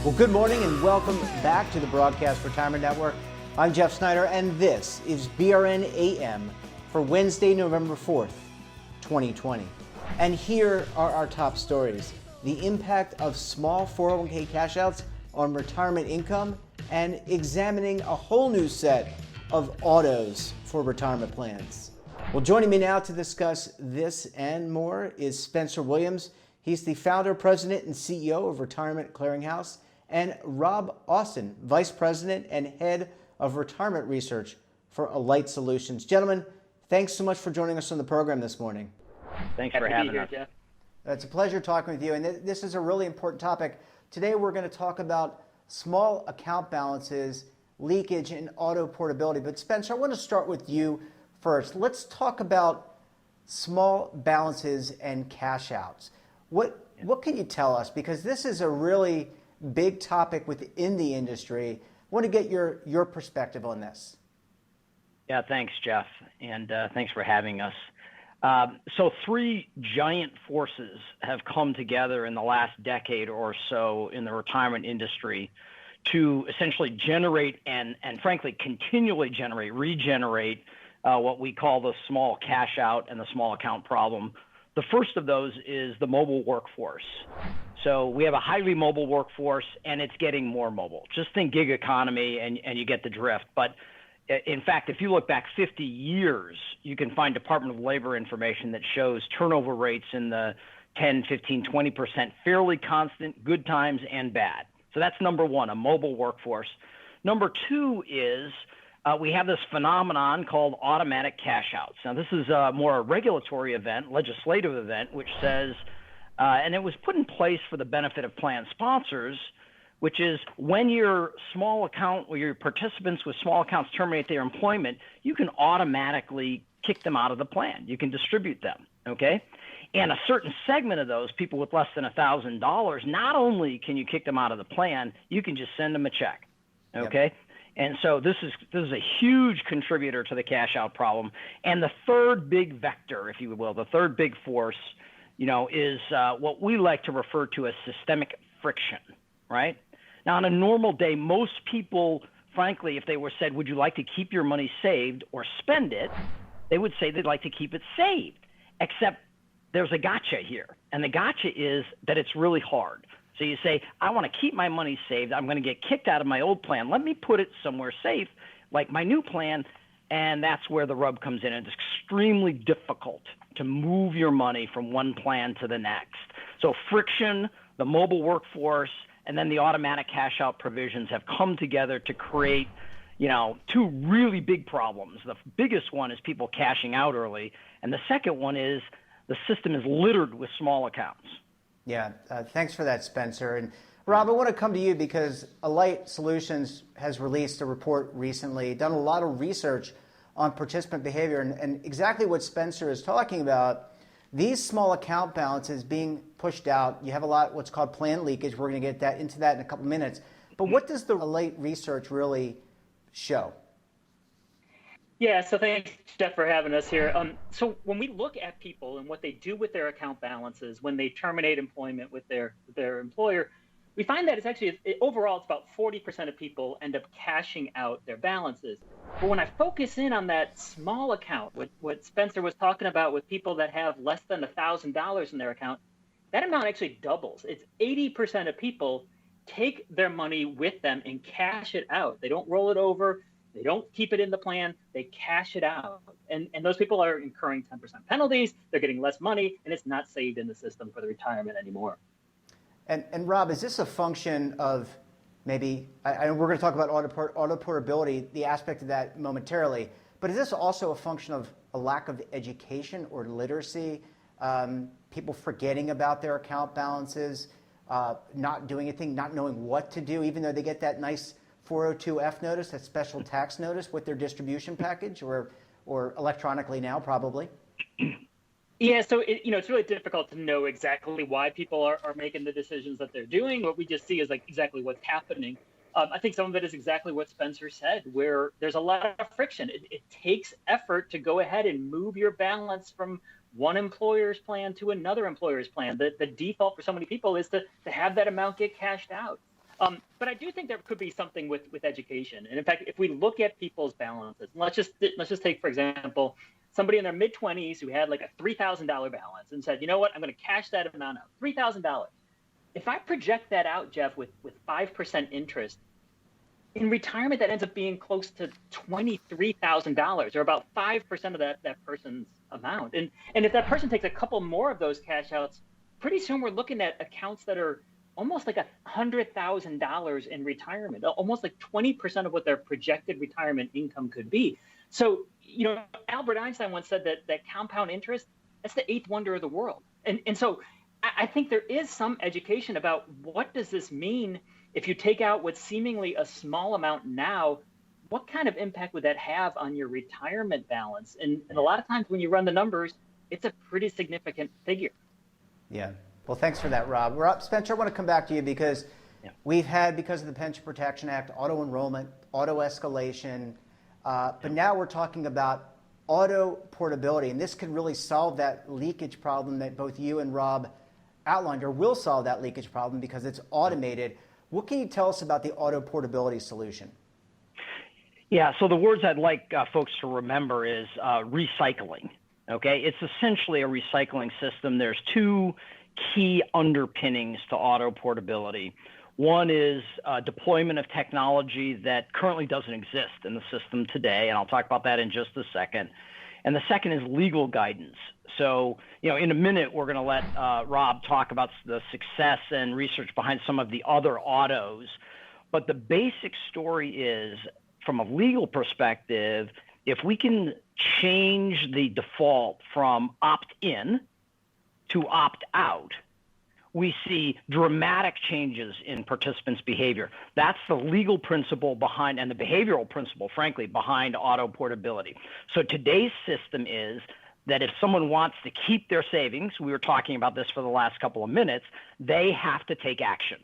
Well, good morning and welcome back to the Broadcast Retirement Network. I'm Jeff Snyder, and this is BRN AM for Wednesday, November 4th, 2020. And here are our top stories: the impact of small 401k cash-outs on retirement income, and examining a whole new set of autos for retirement plans. Well, joining me now to discuss this and more is Spencer Williams. He's the founder, president, and CEO of Retirement Clearinghouse, and Rob Austin, Vice President and Head of Retirement Research for Alight Solutions. Gentlemen, thanks so much for joining us on the program this morning. Thanks for having us. Jeff. It's a pleasure talking with you, and this is a really important topic. Today we're going to talk about small account balances, leakage, and auto portability. But Spencer, I want to start with you first. Let's talk about small balances and cash outs. What can you tell us? Because this is a really big topic within the industry. I want to get your perspective on this. Yeah, thanks, Jeff, and thanks for having us. So three giant forces have come together in the last decade or so in the retirement industry to essentially generate and frankly continually regenerate what we call the small cash out and the small account problem. The first of those is the mobile workforce. So we have a highly mobile workforce, and it's getting more mobile. Just think gig economy, and you get the drift. But in fact, if you look back 50 years, you can find Department of Labor information that shows turnover rates in the 10, 15, 20%, fairly constant, good times and bad. So that's number one, a mobile workforce. Number two is we have this phenomenon called automatic cash outs. Now, this is more a regulatory event, legislative event, which says, and it was put in place for the benefit of plan sponsors, which is when your small account or your participants with small accounts terminate their employment, you can automatically kick them out of the plan. You can distribute them, okay? And a certain segment of those, people with less than $1,000, not only can you kick them out of the plan, you can just send them a check, okay? Yep. And so this is a huge contributor to the cash out problem. And the third big vector, if you will, the third big force, is what we like to refer to as systemic friction, right? Now, on a normal day, most people, frankly, if they were said, would you like to keep your money saved or spend it, they would say they'd like to keep it saved, except there's a gotcha here. And the gotcha is that it's really hard. So you say, I want to keep my money saved. I'm going to get kicked out of my old plan. Let me put it somewhere safe, like my new plan. And that's where the rub comes in. It's extremely difficult to move your money from one plan to the next. So friction, the mobile workforce, and then the automatic cash out provisions have come together to create, two really big problems. The biggest one is people cashing out early. And the second one is the system is littered with small accounts. Yeah, thanks for that, Spencer. And Rob, I want to come to you because Alight Solutions has released a report recently, done a lot of research on participant behavior, and exactly what Spencer is talking about, these small account balances being pushed out. You have a lot what's called plan leakage. We're going to get into that in a couple minutes. But what does the Alight research really show? Yeah, so thanks, Jeff, for having us here. So when we look at people and what they do with their account balances when they terminate employment with their employer, we find that it's actually, overall, it's about 40% of people end up cashing out their balances. But when I focus in on that small account, what Spencer was talking about with people that have less than $1,000 in their account, that amount actually doubles. It's 80% of people take their money with them and cash it out. They don't roll it over. They don't keep it in the plan. They cash it out. And those people are incurring 10% penalties. They're getting less money, and it's not saved in the system for the retirement anymore. And Rob, is this a function of maybe, we're going to talk about auto portability, the aspect of that momentarily, but is this also a function of a lack of education or literacy, people forgetting about their account balances, not doing anything, not knowing what to do, even though they get that nice 402F notice, that special tax notice with their distribution package, or electronically now probably? Yeah, so it's really difficult to know exactly why people are making the decisions that they're doing. What we just see is like exactly what's happening. I think some of it is exactly what Spencer said, where there's a lot of friction. It takes effort to go ahead and move your balance from one employer's plan to another employer's plan. The default for so many people is to have that amount get cashed out. But I do think there could be something with education. And in fact, if we look at people's balances, let's just take, for example, somebody in their mid-20s who had like a $3,000 balance and said, you know what, I'm going to cash that amount out, $3,000. If I project that out, Jeff, with 5% interest, in retirement, that ends up being close to $23,000, or about 5% of that person's amount. And if that person takes a couple more of those cash outs, pretty soon we're looking at accounts that are almost like $100,000 in retirement, almost like 20% of what their projected retirement income could be. So, Albert Einstein once said that compound interest, that's the eighth wonder of the world. And so I think there is some education about what does this mean if you take out what's seemingly a small amount now. What kind of impact would that have on your retirement balance? And a lot of times when you run the numbers, it's a pretty significant figure. Yeah. Well, thanks for that, Rob. Spencer, I want to come back to you because we've had, because of the Pension Protection Act, auto enrollment, auto escalation, but now we're talking about auto portability, and this could really solve that leakage problem that both you and Rob outlined, or will solve that leakage problem because it's automated. What can you tell us about the auto portability solution? Yeah, so the words I'd like folks to remember is recycling. Okay, it's essentially a recycling system. There's two key underpinnings to auto portability. One is deployment of technology that currently doesn't exist in the system today, and I'll talk about that in just a second. And the second is legal guidance. So, in a minute, we're going to let Rob talk about the success and research behind some of the other autos. But the basic story is, from a legal perspective, if we can change the default from opt-in to opt-out, we see dramatic changes in participants' behavior. That's the legal principle behind, and the behavioral principle, frankly, behind auto portability. So today's system is that if someone wants to keep their savings, we were talking about this for the last couple of minutes, they have to take action,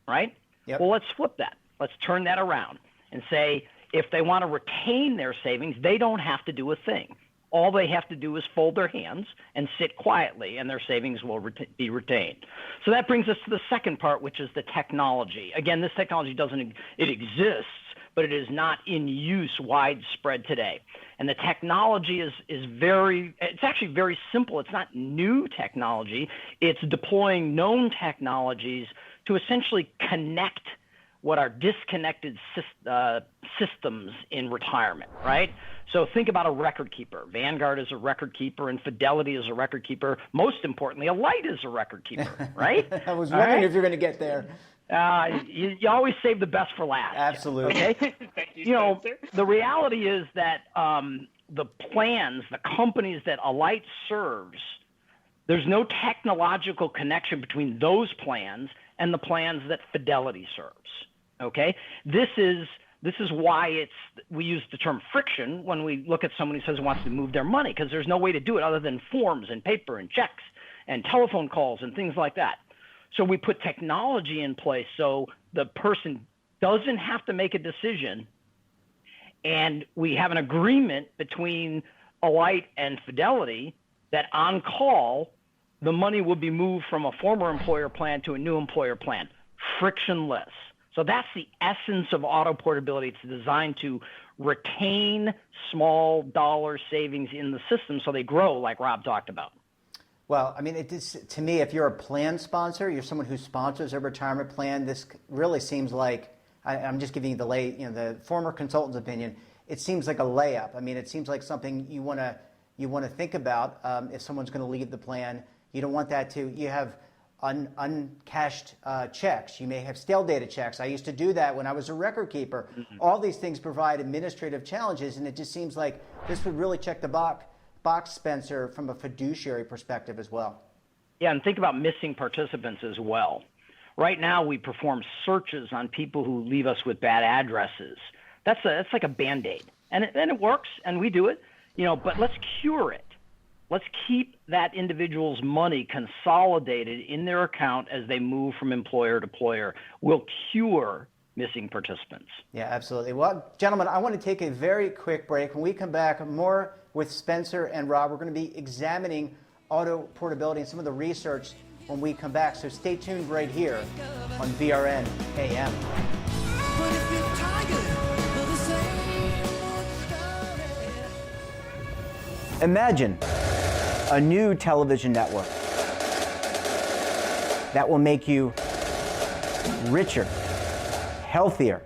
right? Yep. Well, let's flip that. Let's turn that around and say, if they want to retain their savings, they don't have to do a thing. All they have to do is fold their hands and sit quietly, and their savings will be retained. So that brings us to the second part, which is the technology. Again, this technology it exists, but it is not in use widespread today. And the technology it's actually very simple. It's not new technology. It's deploying known technologies to essentially connect what are disconnected systems in retirement, right? So think about a record keeper. Vanguard is a record keeper, and Fidelity is a record keeper. Most importantly, Alight is a record keeper, right? I was wondering if you're going to get there. You always save the best for last. Absolutely. Okay? Thank you, Spencer. The reality is that the plans, the companies that Alight serves, there's no technological connection between those plans and the plans that Fidelity serves. Okay, this is why we use the term friction when we look at someone who says wants to move their money, because there's no way to do it other than forms and paper and checks and telephone calls and things like that. So we put technology in place so the person doesn't have to make a decision, and we have an agreement between Alight and Fidelity that on call the money will be moved from a former employer plan to a new employer plan, frictionless. So that's the essence of auto portability. It's designed to retain small dollar savings in the system so they grow, like Rob talked about. Well, I mean, to me, if you're a plan sponsor, you're someone who sponsors a retirement plan, this really seems like, I'm just giving you the former consultant's opinion, it seems like a layup. I mean, it seems like something you want to think about if someone's going to leave the plan. You don't want that you have uncashed checks. You may have stale data checks. I used to do that when I was a record keeper. Mm-hmm. All these things provide administrative challenges, and it just seems like this would really check the box, Spencer, from a fiduciary perspective as well. Yeah, and think about missing participants as well. Right now, we perform searches on people who leave us with bad addresses. That's like a Band-Aid, and it works, and we do it. But let's cure it. Let's keep that individual's money consolidated in their account as they move from employer to employer. We'll cure missing participants. Yeah, absolutely. Well, gentlemen, I want to take a very quick break. When we come back, more with Spencer and Rob. We're going to be examining auto portability and some of the research when we come back. So stay tuned right here on BRN AM. But if you're tired of the same old story. Imagine a new television network that will make you richer, healthier,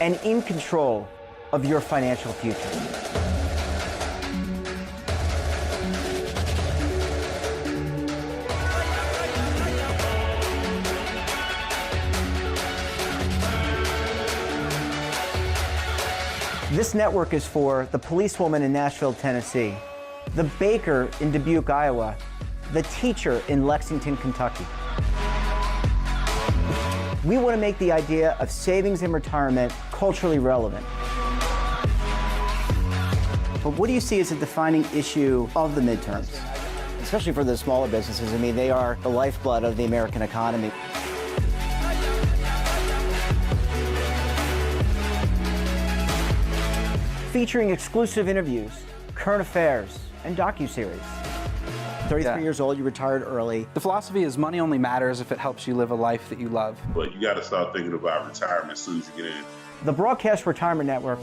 and in control of your financial future. This network is for the policewoman in Nashville, Tennessee, the baker in Dubuque, Iowa, the teacher in Lexington, Kentucky. We want to make the idea of savings and retirement culturally relevant. But what do you see as a defining issue of the midterms, especially for the smaller businesses? I mean, they are the lifeblood of the American economy. Featuring exclusive interviews, current affairs, and docuseries. 33 years old, you retired early. The philosophy is money only matters if it helps you live a life that you love. But you got to start thinking about retirement as soon as you get in. The Broadcast Retirement Network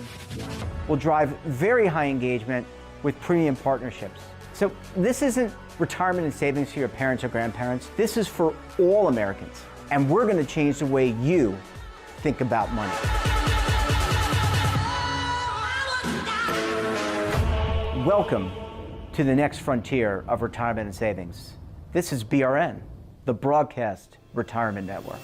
will drive very high engagement with premium partnerships. So this isn't retirement and savings for your parents or grandparents. This is for all Americans. And we're going to change the way you think about money. Welcome to the next frontier of retirement and savings. This is BRN, the Broadcast Retirement Network.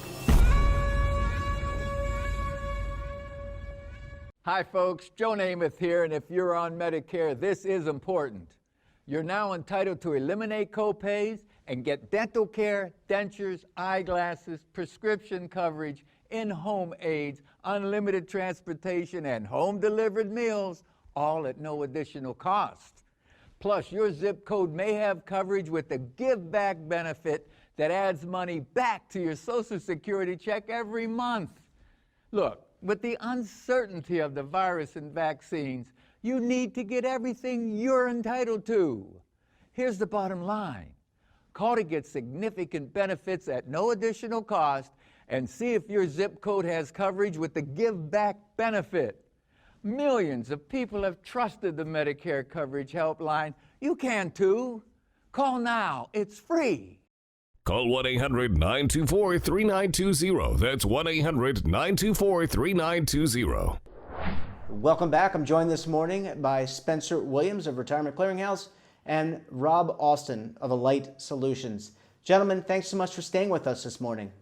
Hi folks, Joe Namath here, and if you're on Medicare, this is important. You're now entitled to eliminate copays and get dental care, dentures, eyeglasses, prescription coverage, in-home aids, unlimited transportation, and home-delivered meals, all at no additional cost. Plus, your zip code may have coverage with the Give Back benefit that adds money back to your Social Security check every month. Look, with the uncertainty of the virus and vaccines, you need to get everything you're entitled to. Here's the bottom line. Call to get significant benefits at no additional cost and see if your zip code has coverage with the Give Back benefit. Millions of people have trusted the Medicare Coverage Helpline. You can too. Call now. It's free. Call 1-800-924-3920. That's 1-800-924-3920. Welcome back. I'm joined this morning by Spencer Williams of Retirement Clearinghouse and Rob Austin of Alight Solutions. Gentlemen, thanks so much for staying with us this morning.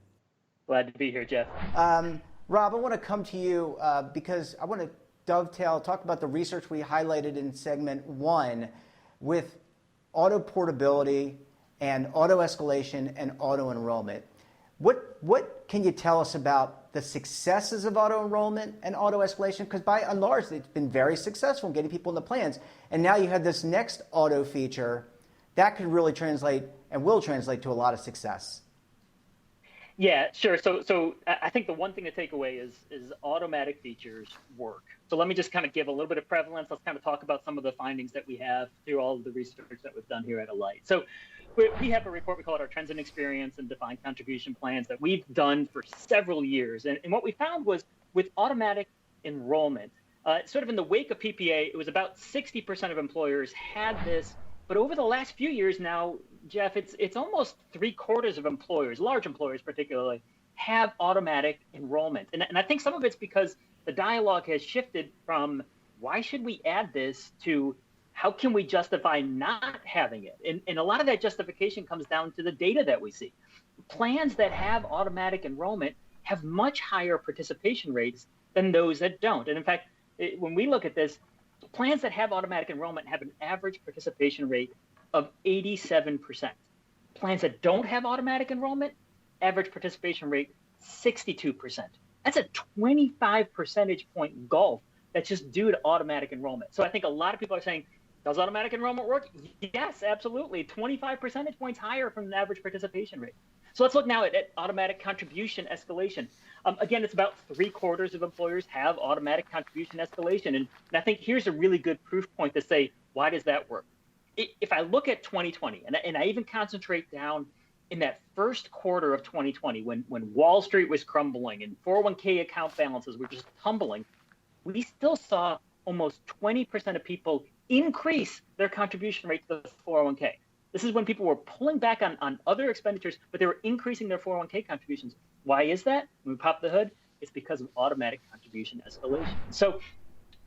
Glad to be here, Jeff. Rob, I want to come to you because I want to talk about the research we highlighted in segment 1 with auto portability and auto escalation and auto enrollment. What can you tell us about the successes of auto enrollment and auto escalation? Because by and large, it's been very successful in getting people in the plans. And now you have this next auto feature that could really translate and will translate to a lot of success. Yeah, sure. So I think the one thing to take away is automatic features work. So let me just kind of give a little bit of prevalence. Let's kind of talk about some of the findings that we have through all of the research that we've done here at Alight. So we have a report, we call it our Trends in Experience and Defined Contribution Plans that we've done for several years. And what we found was with automatic enrollment, sort of in the wake of PPA, it was about 60% of employers had this. But over the last few years now, Jeff, it's almost 3/4 of employers, large employers particularly, have automatic enrollment. And I think some of it's because the dialogue has shifted from why should we add this to how can we justify not having it? And a lot of that justification comes down to the data that we see. Plans that have automatic enrollment have much higher participation rates than those that don't. And in fact, when we look at this, plans that have automatic enrollment have an average participation rate of 87%. Plans that don't have automatic enrollment, average participation rate 62%. That's a 25 percentage point gulf that's just due to automatic enrollment. So I think a lot of people are saying, does automatic enrollment work? Yes, absolutely. 25 percentage points higher from the average participation rate. So let's look now at automatic contribution escalation. Again, it's about 3/4 of employers have automatic contribution escalation. And I think here's a really good proof point to say, why does that work? if I look at 2020, and I even concentrate down in that first quarter of 2020, when Wall Street was crumbling and 401k account balances were just tumbling, we still saw almost 20% of people increase their contribution rate to the 401k. This is when people were pulling back on other expenditures, but they were increasing their 401k contributions. Why is that? When we pop the hood, it's because of automatic contribution escalation. So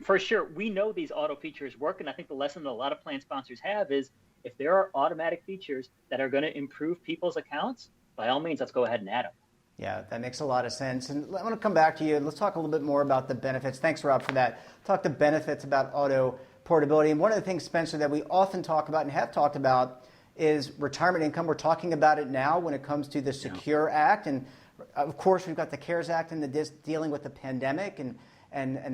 for sure, we know these auto features work, and I think the lesson that a lot of plan sponsors have is if there are automatic features that are going to improve people's accounts, by all means, let's go ahead and add them. Yeah, that makes a lot of sense. And I want to come back to you. Let's talk a little bit more about the benefits. Thanks, Rob, for that. Talk the benefits about auto portability. And one of the things, Spencer, that we often talk about and have talked about is retirement income. We're talking about it now when it comes to the Secure Act. And of course, we've got the CARES Act and the dealing with the pandemic and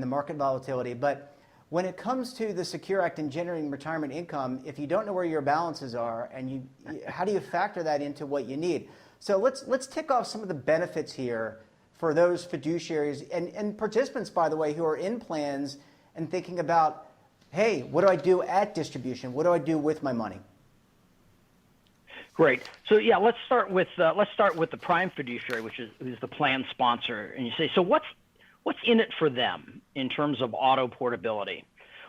the market volatility. But when it comes to the Secure Act and generating retirement income, if you don't know where your balances are, and how do you factor that into what you need? So let's tick off some of the benefits here for those fiduciaries and participants, by the way, who are in plans and thinking about, hey, what do I do at distribution? What do I do with my money? Great. So yeah, let's start with the prime fiduciary, which is the plan sponsor. And you say, so what's in it for them in terms of auto portability?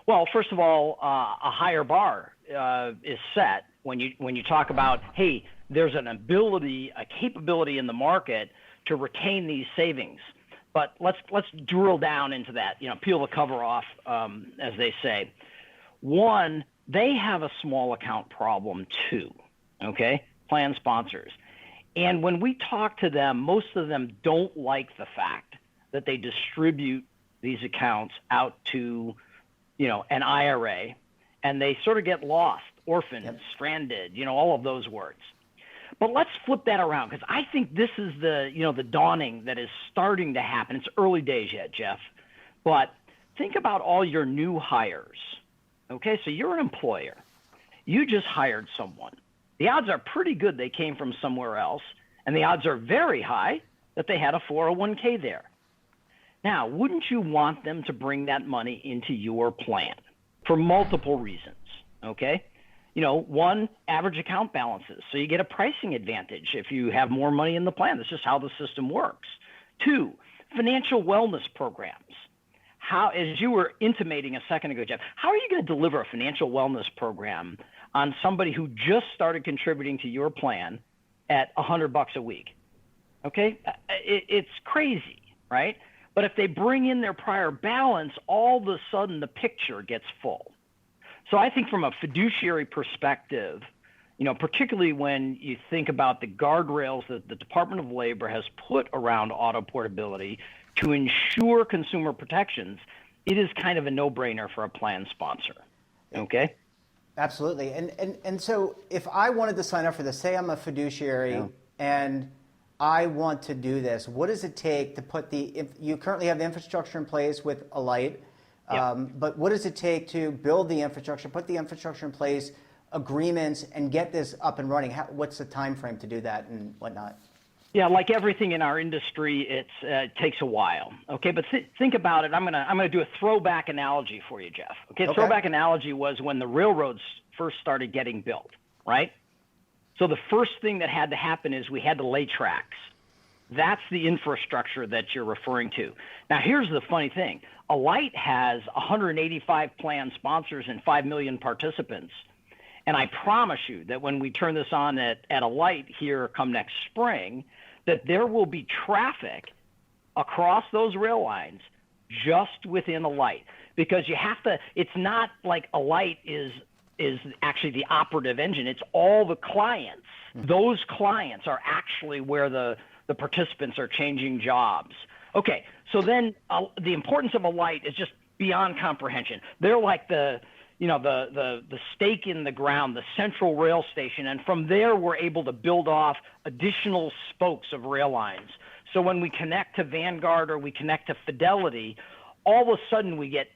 Well, first of all, a higher bar is set when you talk about, hey, there's an ability, a capability in the market to retain these savings. But let's drill down into that. Peel the cover off, as they say. One, they have a small account problem too. Okay, plan sponsors. And when we talk to them, most of them don't like the fact that they distribute these accounts out to, an IRA, and they sort of get lost, orphaned, stranded, all of those words. But let's flip that around, because I think this is the dawning that is starting to happen. It's early days yet, Jeff, but think about all your new hires. Okay, so you're an employer. You just hired someone. The odds are pretty good they came from somewhere else, and the odds are very high that they had a 401k there. Now, wouldn't you want them to bring that money into your plan for multiple reasons, okay? One, average account balances, so you get a pricing advantage if you have more money in the plan. That's just how the system works. Two, financial wellness programs. How, as you were intimating a second ago, Jeff, how are you going to deliver a financial wellness program on somebody who just started contributing to your plan at $100 a week? Okay, it's crazy, right? But if they bring in their prior balance, all of a sudden the picture gets full. So I think from a fiduciary perspective, particularly when you think about the guardrails that the Department of Labor has put around auto portability to ensure consumer protections, it is kind of a no-brainer for a plan sponsor. Okay? Absolutely. And so if I wanted to sign up for this, say I'm a fiduciary and I want to do this, what does it take to put you currently have the infrastructure in place with Alight, but what does it take to build the infrastructure, put the infrastructure in place, agreements, and get this up and running? What's the time frame to do that and whatnot? Yeah, like everything in our industry, it takes a while. Okay, but think about it. I'm gonna do a throwback analogy for you, Jeff. Okay, throwback analogy was when the railroads first started getting built, right? So the first thing that had to happen is we had to lay tracks. That's the infrastructure that you're referring to. Now, here's the funny thing. Alight has 185 plan sponsors and 5 million participants. And I promise you that when we turn this on at Alight here come next spring, that there will be traffic across those rail lines just within Alight. Because you have to, it's not like Alight is actually the operative engine. It's all the clients. Those clients are actually where the participants are changing jobs. Okay, so then the importance of Alight is just beyond comprehension. They're like the stake in the ground, the central rail station, and from there we're able to build off additional spokes of rail lines. So when we connect to Vanguard or we connect to Fidelity, all of a sudden we get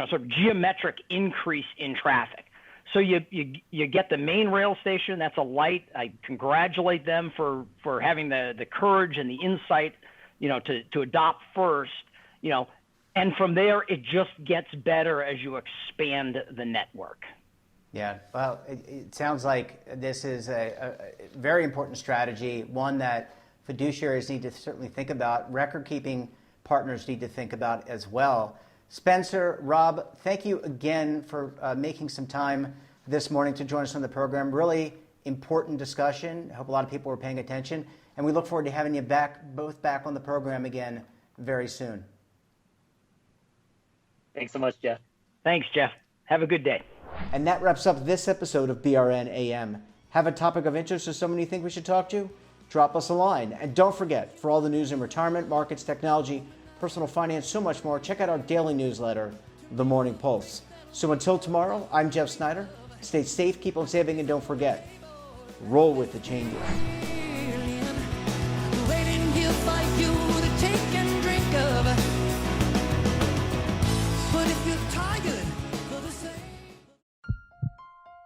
sort of geometric increase in traffic. So you get the main rail station, that's Alight. I congratulate them for having the courage and the insight, to adopt first, and from there it just gets better as you expand the network. Yeah, well, it sounds like this is a very important strategy, one that fiduciaries need to certainly think about, record-keeping partners need to think about as well. Spencer, Rob, thank you again for making some time this morning to join us on the program. Really important discussion. I hope a lot of people were paying attention, and we look forward to having you both back on the program again very soon. Thanks so much, Jeff. Thanks, Jeff. Have a good day. And that wraps up this episode of BRN AM. Have a topic of interest or someone you think we should talk to? Drop us a line. And don't forget, for all the news in retirement, markets, technology, personal finance, so much more, check out our daily newsletter, The Morning Pulse. So until tomorrow, I'm Jeff Snyder. Stay safe, keep on saving, and don't forget, roll with the changes. Waiting here for you to take and drink of. But if you're tired of the same.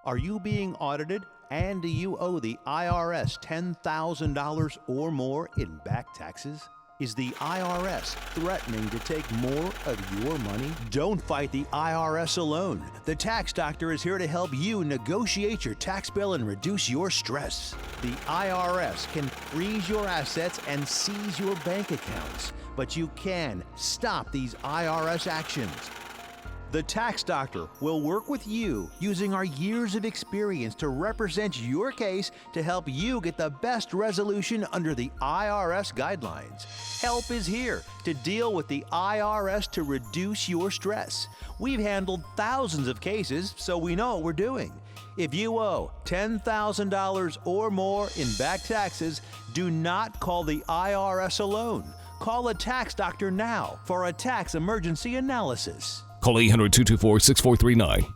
Are you being audited and do you owe the IRS $10,000 or more in back taxes? Is the IRS threatening to take more of your money? Don't fight the IRS alone. The Tax Doctor is here to help you negotiate your tax bill and reduce your stress. The IRS can freeze your assets and seize your bank accounts, but you can stop these IRS actions. The Tax Doctor will work with you using our years of experience to represent your case to help you get the best resolution under the IRS guidelines. Help is here to deal with the IRS to reduce your stress. We've handled thousands of cases, so we know what we're doing. If you owe $10,000 or more in back taxes, do not call the IRS alone. Call a Tax Doctor now for a tax emergency analysis. Call 800-224-6439.